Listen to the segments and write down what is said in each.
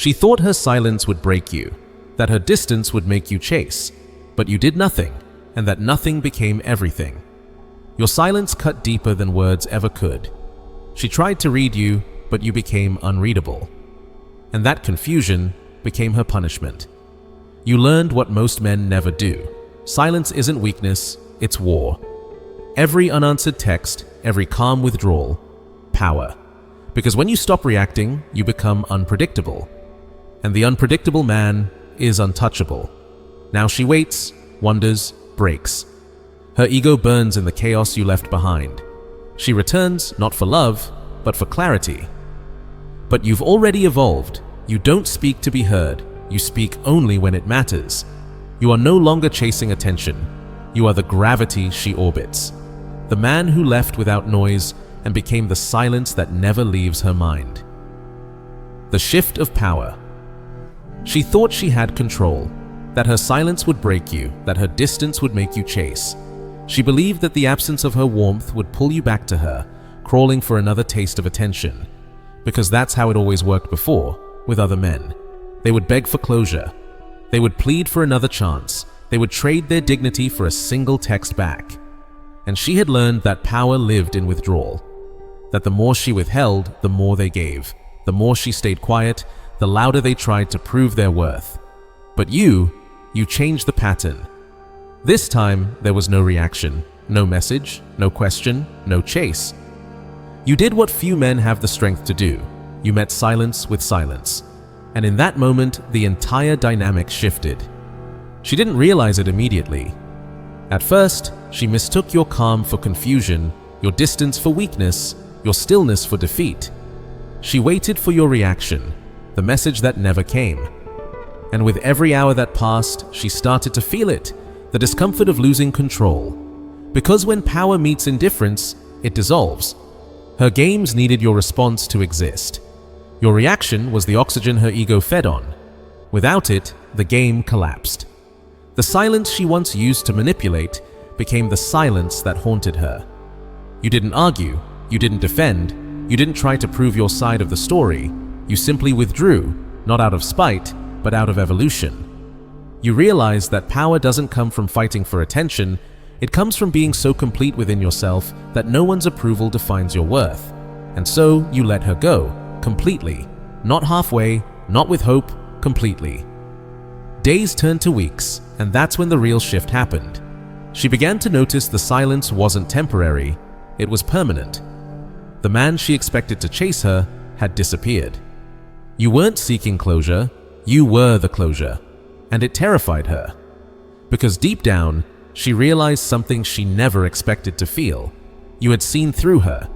She thought her silence would break you, that her distance would make you chase, but you did nothing, and that nothing became everything. Your silence cut deeper than words ever could. She tried to read you, but you became unreadable. And that confusion became her punishment. You learned what most men never do. Silence isn't weakness, it's war. Every unanswered text, every calm withdrawal, power. Because when you stop reacting, you become unpredictable. And the unpredictable man is untouchable. Now she waits, wonders, breaks. Her ego burns in the chaos you left behind. She returns not for love, but for clarity. But you've already evolved. You don't speak to be heard. You speak only when it matters. You are no longer chasing attention. You are the gravity she orbits. The man who left without noise and became the silence that never leaves her mind. The shift of power. She thought she had control, that her silence would break you, that her distance would make you chase. She believed that the absence of her warmth would pull you back to her, crawling for another taste of attention. Because that's how it always worked before, with other men. They would beg for closure. They would plead for another chance. They would trade their dignity for a single text back. And she had learned that power lived in withdrawal. That the more she withheld, the more they gave. The more she stayed quiet, the louder they tried to prove their worth. But you changed the pattern. This time, there was no reaction, no message, no question, no chase. You did what few men have the strength to do. You met silence with silence. And in that moment, the entire dynamic shifted. She didn't realize it immediately. At first, she mistook your calm for confusion, your distance for weakness, your stillness for defeat. She waited for your reaction, the message that never came. And with every hour that passed, she started to feel it, the discomfort of losing control. Because when power meets indifference, it dissolves. Her games needed your response to exist. Your reaction was the oxygen her ego fed on. Without it, the game collapsed. The silence she once used to manipulate became the silence that haunted her. You didn't argue, you didn't defend, you didn't try to prove your side of the story. You simply withdrew, not out of spite, but out of evolution. You realized that power doesn't come from fighting for attention, it comes from being so complete within yourself that no one's approval defines your worth. And so you let her go, completely. Not halfway, not with hope, completely. Days turned to weeks, and that's when the real shift happened. She began to notice the silence wasn't temporary, it was permanent. The man she expected to chase her had disappeared. You weren't seeking closure, you were the closure. And it terrified her. Because deep down, she realized something she never expected to feel. You had seen through her.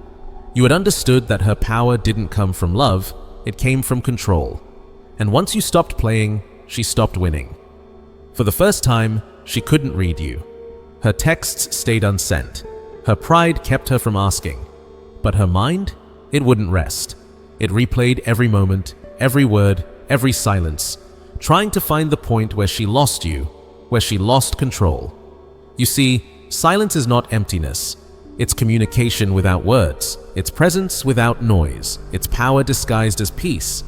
You had understood that her power didn't come from love, it came from control. And once you stopped playing, she stopped winning. For the first time, she couldn't read you. Her texts stayed unsent. Her pride kept her from asking. But her mind? It wouldn't rest. It replayed every moment, every word, every silence, trying to find the point where she lost you, where she lost control. You see, silence is not emptiness. It's communication without words. It's presence without noise. It's power disguised as peace.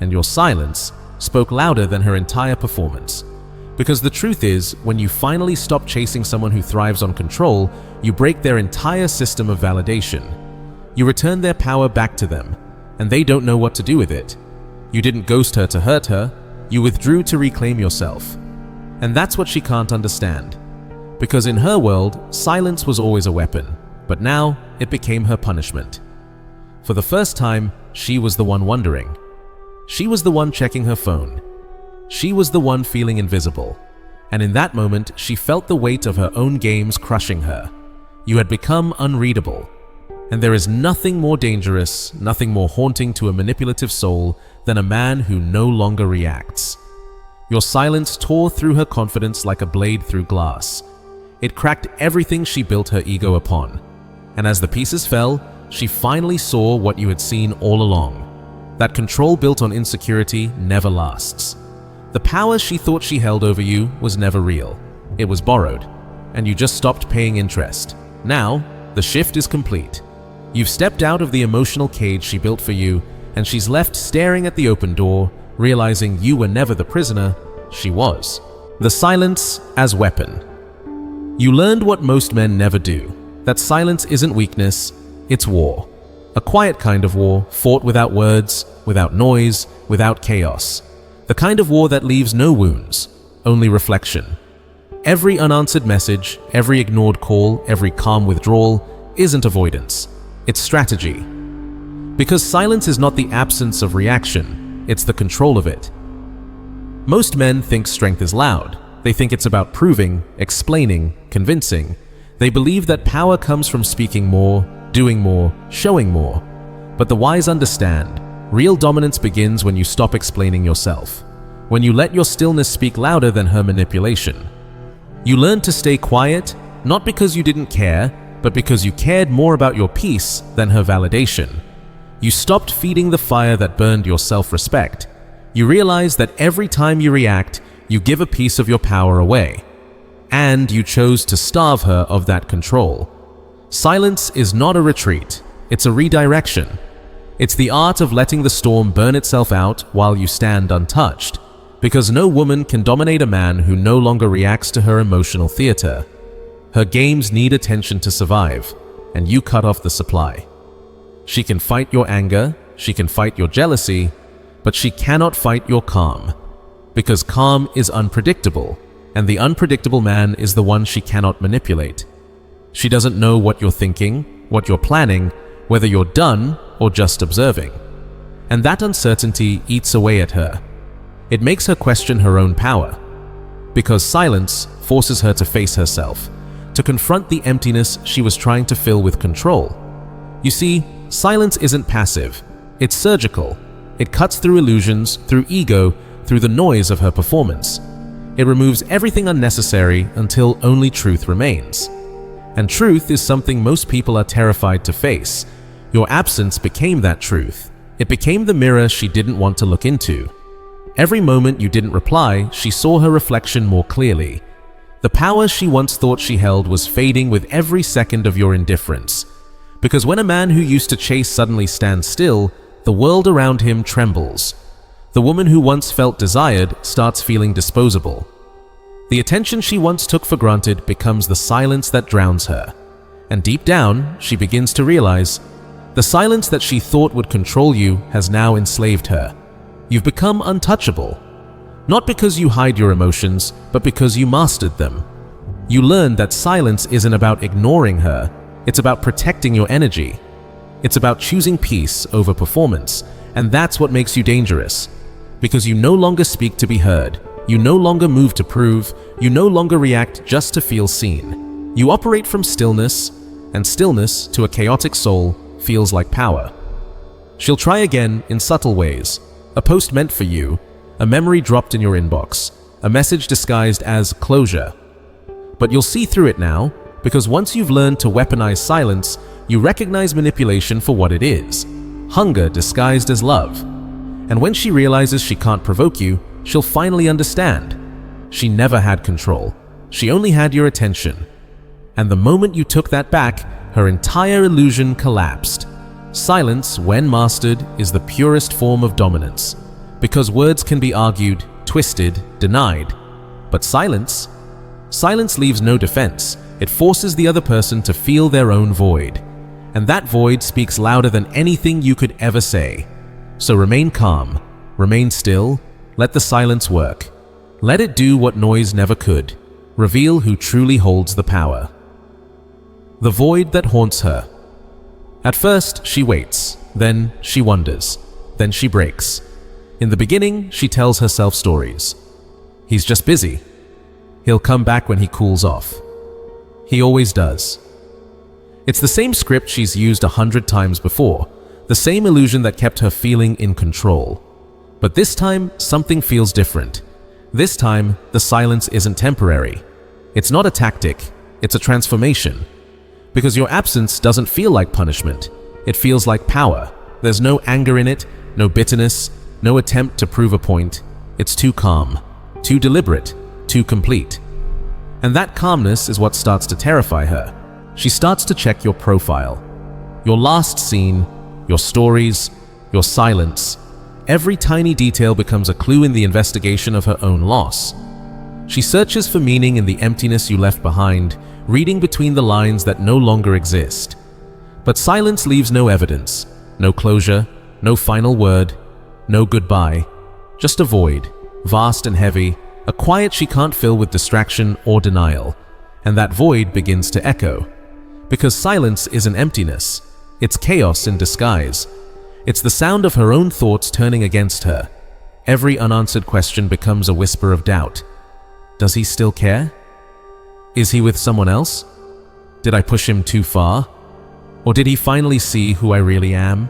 And your silence spoke louder than her entire performance. Because the truth is, when you finally stop chasing someone who thrives on control, you break their entire system of validation. You return their power back to them, and they don't know what to do with it. You didn't ghost her to hurt her, you withdrew to reclaim yourself. And that's what she can't understand. Because in her world, silence was always a weapon, but now it became her punishment. For the first time, she was the one wondering. She was the one checking her phone. She was the one feeling invisible. And in that moment, she felt the weight of her own games crushing her. You had become unreadable. And there is nothing more dangerous, nothing more haunting to a manipulative soul than a man who no longer reacts. Your silence tore through her confidence like a blade through glass. It cracked everything she built her ego upon. And as the pieces fell, she finally saw what you had seen all along. That control built on insecurity never lasts. The power she thought she held over you was never real. It was borrowed, and you just stopped paying interest. Now, the shift is complete. You've stepped out of the emotional cage she built for you, and she's left staring at the open door, realizing you were never the prisoner, she was. The silence as weapon. You learned what most men never do, that silence isn't weakness, it's war. A quiet kind of war, fought without words, without noise, without chaos. The kind of war that leaves no wounds, only reflection. Every unanswered message, every ignored call, every calm withdrawal isn't avoidance, it's strategy. Because silence is not the absence of reaction, it's the control of it. Most men think strength is loud. They think it's about proving, explaining, convincing. They believe that power comes from speaking more, doing more, showing more. But the wise understand, real dominance begins when you stop explaining yourself, when you let your stillness speak louder than her manipulation. You learn to stay quiet, not because you didn't care, but because you cared more about your peace than her validation. You stopped feeding the fire that burned your self-respect. You realize that every time you react, you give a piece of your power away. And you chose to starve her of that control. Silence is not a retreat, it's a redirection. It's the art of letting the storm burn itself out while you stand untouched. Because no woman can dominate a man who no longer reacts to her emotional theater. Her games need attention to survive, and you cut off the supply. She can fight your anger, she can fight your jealousy, but she cannot fight your calm. Because calm is unpredictable, and the unpredictable man is the one she cannot manipulate. She doesn't know what you're thinking, what you're planning, whether you're done or just observing. And that uncertainty eats away at her. It makes her question her own power. Because silence forces her to face herself, to confront the emptiness she was trying to fill with control. You see, silence isn't passive, it's surgical. It cuts through illusions, through ego, through the noise of her performance. It removes everything unnecessary until only truth remains. And truth is something most people are terrified to face. Your absence became that truth. It became the mirror she didn't want to look into. Every moment you didn't reply, she saw her reflection more clearly. The power she once thought she held was fading with every second of your indifference. Because when a man who used to chase suddenly stands still, the world around him trembles. The woman who once felt desired starts feeling disposable. The attention she once took for granted becomes the silence that drowns her. And deep down, she begins to realize the silence that she thought would control you has now enslaved her. You've become untouchable. Not because you hide your emotions, but because you mastered them. You learned that silence isn't about ignoring her, it's about protecting your energy. It's about choosing peace over performance, and that's what makes you dangerous. Because you no longer speak to be heard, you no longer move to prove, you no longer react just to feel seen. You operate from stillness, and stillness to a chaotic soul feels like power. She'll try again in subtle ways. A post meant for you, a memory dropped in your inbox, a message disguised as closure. But you'll see through it now, because once you've learned to weaponize silence, you recognize manipulation for what it is, hunger disguised as love. And when she realizes she can't provoke you, she'll finally understand. She never had control. She only had your attention. And the moment you took that back, her entire illusion collapsed. Silence, when mastered, is the purest form of dominance. Because words can be argued, twisted, denied. But silence leaves no defense. It forces the other person to feel their own void. And that void speaks louder than anything you could ever say. So remain calm, remain still, let the silence work. Let it do what noise never could. Reveal who truly holds the power. The void that haunts her. At first, she waits, then she wonders, then she breaks. In the beginning, she tells herself stories. He's just busy. He'll come back when he cools off. He always does. It's the same script she's used 100 times before, the same illusion that kept her feeling in control. But this time, something feels different. This time, the silence isn't temporary. It's not a tactic, it's a transformation. Because your absence doesn't feel like punishment, it feels like power. There's no anger in it, no bitterness, no attempt to prove a point. It's too calm, too deliberate, too complete. And that calmness is what starts to terrify her. She starts to check your profile, your last scene, your stories, your silence. every tiny detail becomes a clue in the investigation of her own loss. She searches for meaning in the emptiness you left behind, reading between the lines that no longer exist. But silence leaves no evidence, no closure, no final word, no goodbye, just a void, vast and heavy, a quiet she can't fill with distraction or denial. And that void begins to echo. Because silence isn't emptiness, it's chaos in disguise. It's the sound of her own thoughts turning against her. Every unanswered question becomes a whisper of doubt. Does he still care? Is he with someone else? Did I push him too far? Or did he finally see who I really am?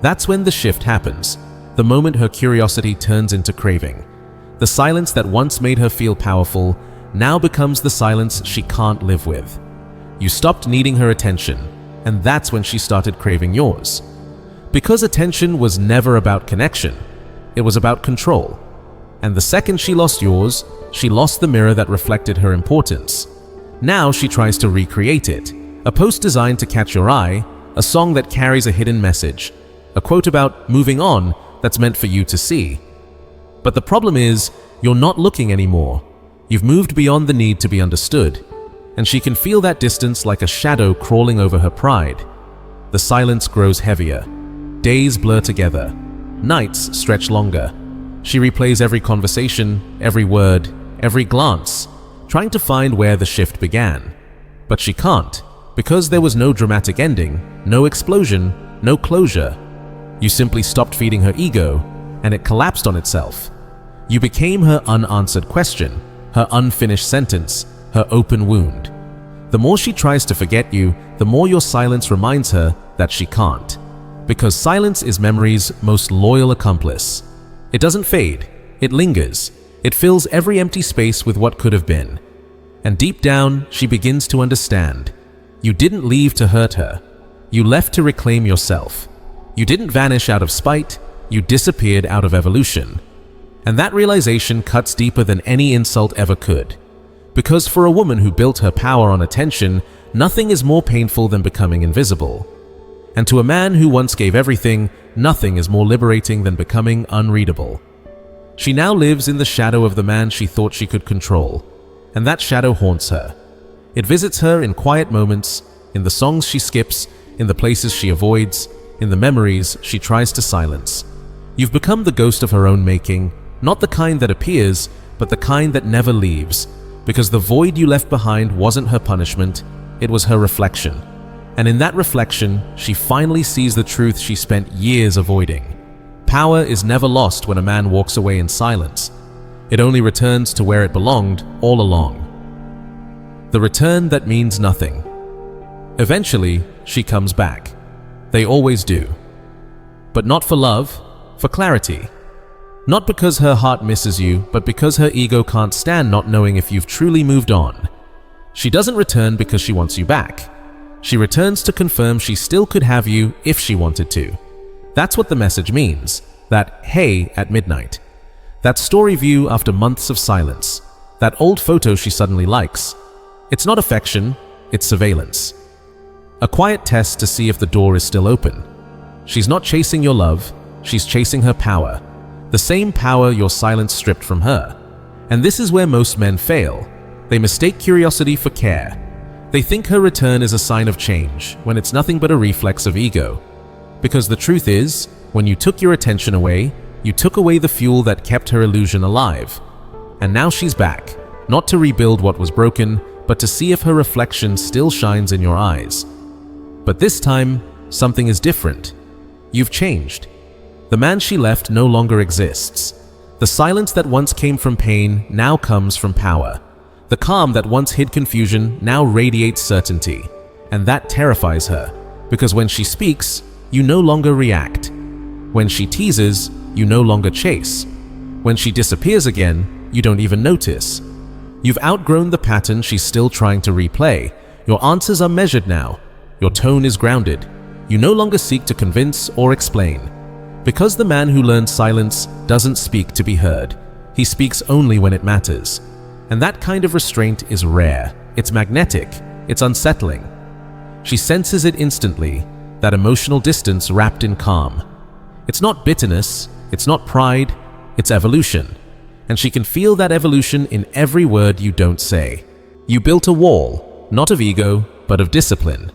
That's when the shift happens, the moment her curiosity turns into craving. The silence that once made her feel powerful now becomes the silence she can't live with. You stopped needing her attention, and that's when she started craving yours. Because attention was never about connection, it was about control. And the second she lost yours, she lost the mirror that reflected her importance. Now she tries to recreate it, a post designed to catch your eye, a song that carries a hidden message, a quote about moving on that's meant for you to see. But the problem is, you're not looking anymore. You've moved beyond the need to be understood, and she can feel that distance like a shadow crawling over her pride. The silence grows heavier. Days blur together. Nights stretch longer. She replays every conversation, every word, every glance, trying to find where the shift began. But she can't, because there was no dramatic ending, no explosion, no closure. You simply stopped feeding her ego, and it collapsed on itself. You became her unanswered question, her unfinished sentence, her open wound. The more she tries to forget you, the more your silence reminds her that she can't. Because silence is memory's most loyal accomplice. It doesn't fade, it lingers. It fills every empty space with what could have been. And deep down, she begins to understand. You didn't leave to hurt her. You left to reclaim yourself. You didn't vanish out of spite, you disappeared out of evolution. And that realization cuts deeper than any insult ever could. Because for a woman who built her power on attention, nothing is more painful than becoming invisible. And to a man who once gave everything, nothing is more liberating than becoming unreadable. She now lives in the shadow of the man she thought she could control, and that shadow haunts her. It visits her in quiet moments, in the songs she skips, in the places she avoids, in the memories she tries to silence. You've become the ghost of her own making, not the kind that appears, but the kind that never leaves, because the void you left behind wasn't her punishment, it was her reflection. And in that reflection, she finally sees the truth she spent years avoiding. Power is never lost when a man walks away in silence. It only returns to where it belonged all along. The return that means nothing. Eventually, she comes back. They always do. But not for love, for clarity. Not because her heart misses you, but because her ego can't stand not knowing if you've truly moved on. She doesn't return because she wants you back. She returns to confirm she still could have you if she wanted to. That's what the message means, that hey at midnight. That story view after months of silence. That old photo she suddenly likes. It's not affection, it's surveillance. A quiet test to see if the door is still open. She's not chasing your love, she's chasing her power. The same power your silence stripped from her. And this is where most men fail. They mistake curiosity for care. They think her return is a sign of change, when it's nothing but a reflex of ego. Because the truth is, when you took your attention away, you took away the fuel that kept her illusion alive. And now she's back, not to rebuild what was broken, but to see if her reflection still shines in your eyes. But this time, something is different. You've changed. The man she left no longer exists. The silence that once came from pain now comes from power. The calm that once hid confusion now radiates certainty. And that terrifies her, because when she speaks, you no longer react. When she teases, you no longer chase. When she disappears again, you don't even notice. You've outgrown the pattern she's still trying to replay. Your answers are measured now. Your tone is grounded. You no longer seek to convince or explain. Because the man who learned silence doesn't speak to be heard. He speaks only when it matters. And that kind of restraint is rare. It's magnetic. It's unsettling. She senses it instantly, that emotional distance wrapped in calm. It's not bitterness, it's not pride, it's evolution. And she can feel that evolution in every word you don't say. You built a wall, not of ego, but of discipline.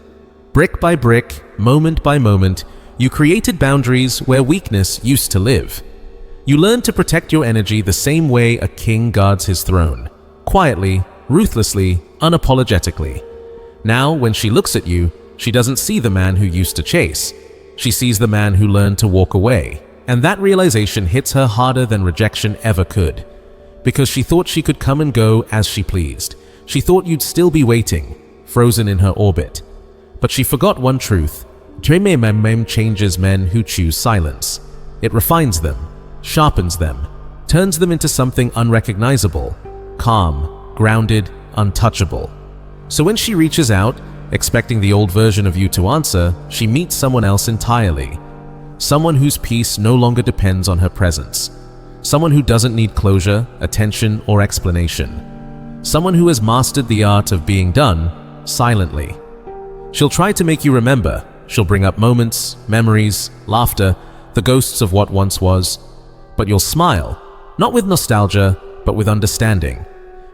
Brick by brick, moment by moment, you created boundaries where weakness used to live. You learned to protect your energy the same way a king guards his throne, quietly, ruthlessly, unapologetically. Now, when she looks at you, she doesn't see the man who used to chase. She sees the man who learned to walk away. And that realization hits her harder than rejection ever could. Because she thought she could come and go as she pleased. She thought you'd still be waiting, frozen in her orbit. But she forgot one truth. Mem changes men who choose silence. It refines them, sharpens them, turns them into something unrecognizable, calm, grounded, untouchable. So when she reaches out, expecting the old version of you to answer, she meets someone else entirely. Someone whose peace no longer depends on her presence. Someone who doesn't need closure, attention, or explanation. Someone who has mastered the art of being done silently. She'll try to make you remember. She'll bring up moments, memories, laughter, the ghosts of what once was. But you'll smile, not with nostalgia, but with understanding.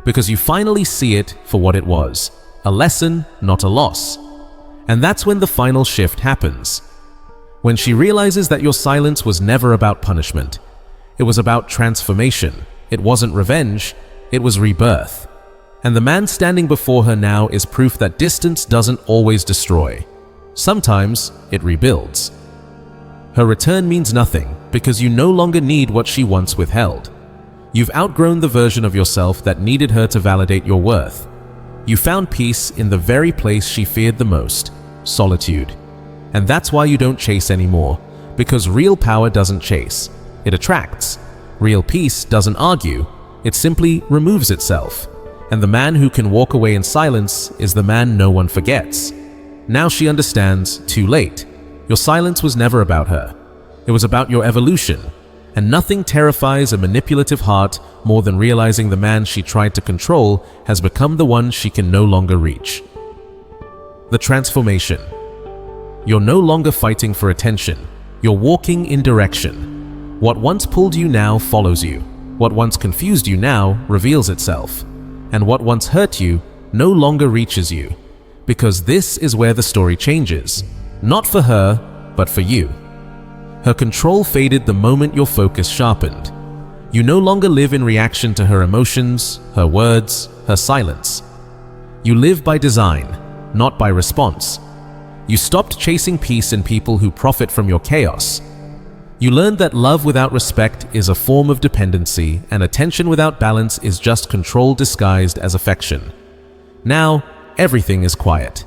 Because you finally see it for what it was. A lesson, not a loss. And that's when the final shift happens. When she realizes that your silence was never about punishment. It was about transformation. It wasn't revenge, it was rebirth. And the man standing before her now is proof that distance doesn't always destroy. Sometimes it rebuilds. Her return means nothing because you no longer need what she once withheld. You've outgrown the version of yourself that needed her to validate your worth. You found peace in the very place she feared the most, solitude. And that's why you don't chase anymore, because real power doesn't chase, it attracts. Real peace doesn't argue, it simply removes itself. And the man who can walk away in silence is the man no one forgets. Now she understands, too late. Your silence was never about her. It was about your evolution. And nothing terrifies a manipulative heart more than realizing the man she tried to control has become the one she can no longer reach. The transformation. You're no longer fighting for attention. You're walking in direction. What once pulled you now follows you. What once confused you now reveals itself. And what once hurt you no longer reaches you. Because this is where the story changes. Not for her, but for you. Her control faded the moment your focus sharpened. You no longer live in reaction to her emotions, her words, her silence. You live by design, not by response. You stopped chasing peace in people who profit from your chaos. You learned that love without respect is a form of dependency, and attention without balance is just control disguised as affection. Now, everything is quiet.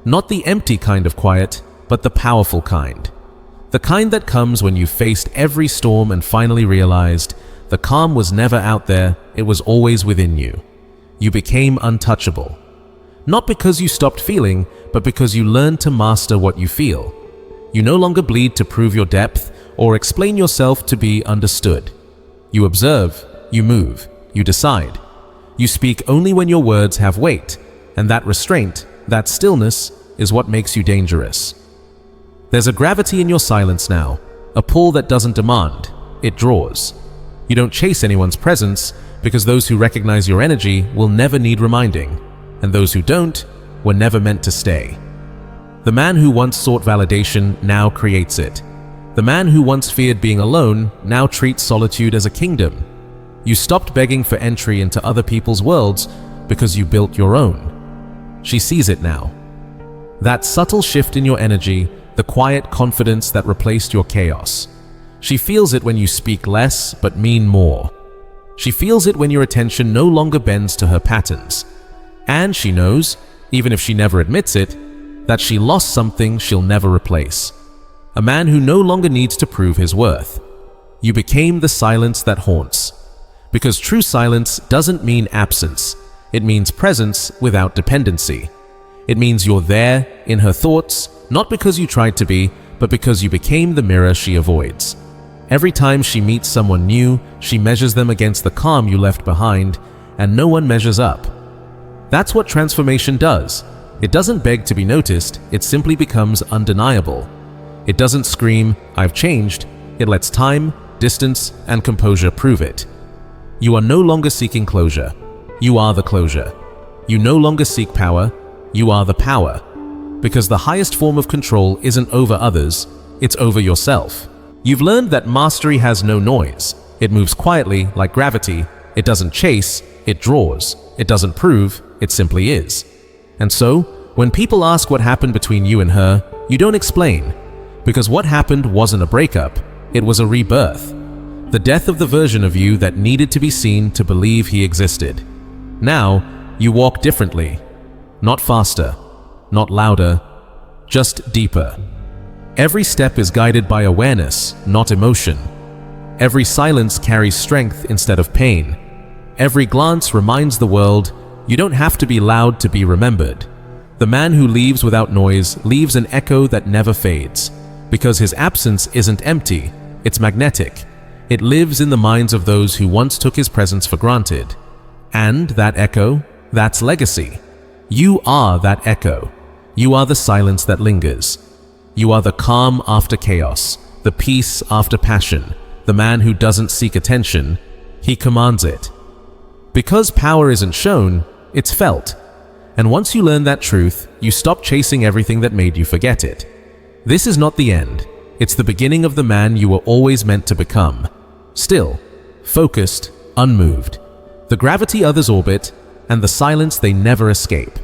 Not the empty kind of quiet, but the powerful kind. The kind that comes when you faced every storm and finally realized the calm was never out there, it was always within you. You became untouchable. Not because you stopped feeling, but because you learned to master what you feel. You no longer bleed to prove your depth or explain yourself to be understood. You observe, you move, you decide. You speak only when your words have weight, and that restraint, that stillness, is what makes you dangerous. There's a gravity in your silence now, a pull that doesn't demand, it draws. You don't chase anyone's presence because those who recognize your energy will never need reminding, and those who don't were never meant to stay. The man who once sought validation now creates it. The man who once feared being alone now treats solitude as a kingdom. You stopped begging for entry into other people's worlds because you built your own. She sees it now. That subtle shift in your energy, the quiet confidence that replaced your chaos. She feels it when you speak less but mean more. She feels it when your attention no longer bends to her patterns. And she knows, even if she never admits it, that she lost something she'll never replace. A man who no longer needs to prove his worth. You became the silence that haunts. Because true silence doesn't mean absence. It means presence without dependency. It means you're there, in her thoughts, not because you tried to be, but because you became the mirror she avoids. Every time she meets someone new, she measures them against the calm you left behind, and no one measures up. That's what transformation does. It doesn't beg to be noticed, it simply becomes undeniable. It doesn't scream, "I've changed," It lets time, distance, and composure prove it. You are no longer seeking closure. You are the closure. You no longer seek power. You are the power. Because the highest form of control isn't over others, it's over yourself. You've learned that mastery has no noise. It moves quietly like gravity. It doesn't chase, it draws. It doesn't prove, it simply is. And so, when people ask what happened between you and her, you don't explain. Because what happened wasn't a breakup, it was a rebirth. The death of the version of you that needed to be seen to believe he existed. Now, you walk differently. Not faster, not louder, just deeper. Every step is guided by awareness, not emotion. Every silence carries strength instead of pain. Every glance reminds the world, you don't have to be loud to be remembered. The man who leaves without noise leaves an echo that never fades, because his absence isn't empty, it's magnetic. It lives in the minds of those who once took his presence for granted. And that echo, that's legacy. You are that echo. You are the silence that lingers. You are the calm after chaos, the peace after passion, the man who doesn't seek attention, he commands it. Because power isn't shown, it's felt. And once you learn that truth, you stop chasing everything that made you forget it. This is not the end. It's the beginning of the man you were always meant to become. Still, focused, unmoved. The gravity others orbit, and the silence they never escape.